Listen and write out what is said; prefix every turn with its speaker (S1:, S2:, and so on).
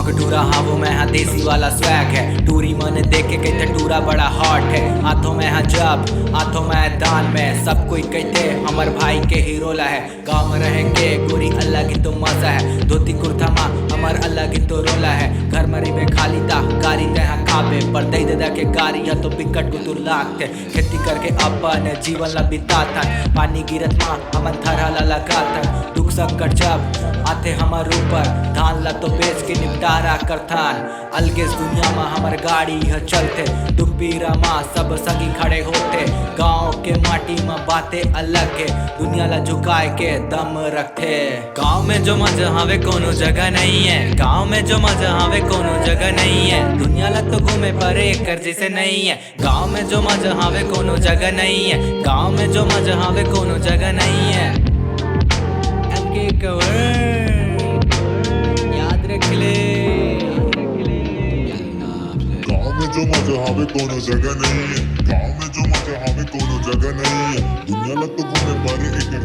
S1: शौक टूरा हाँ वो मैं हाँ देसी वाला स्वैग है। टूरी मन देख के कहते टूरा बड़ा हॉट है। हाथों में हाँ जब हाथों में दान में सब कोई कहते हमर भाई के हीरो ला है। गाँव में रहेंगे गोरी अलग ही तो मजा है। धोती कुर्ता माँ हमार अलग ही तो रोला है। घर मरी में खाली था गाड़ी ते हाँ खाबे पर दे दे के गाड़ी है तो बिकट को तू लागते। खेती करके अपन जीवन ला बिता था। पानी गिरत माँ हमन थरा ला लगा था। दुख संकट जब आते हमार ऊपर धान ला तो बेच के निपटारा करथान। अलगे दुनिया में हमार गाड़ी है चलते। दुख पीरा माँ सब संगी खड़े होते। गाँव के माटी में बातें अलग है। दुनिया ला झुकाए के दम रखते। गाँव में जो मजा हवे कोनो जगह नहीं है। गाँव में जो मजा हवे कोनो जगह नहीं है। दुनिया ला तो घूमे पर एक कर जैसे नहीं है। गाँव में जो मजा हवे कोनो जगह नहीं है। गाँव में जो मजा हवे कोनो जगह नहीं है। के कवर याद रख ले।
S2: गाँव में जो मजा हवे कोनो जगह नहीं है। गाँव में जो मजा हवे कोनो जगह नहीं है। दुनिया लग तो घूमे पर एक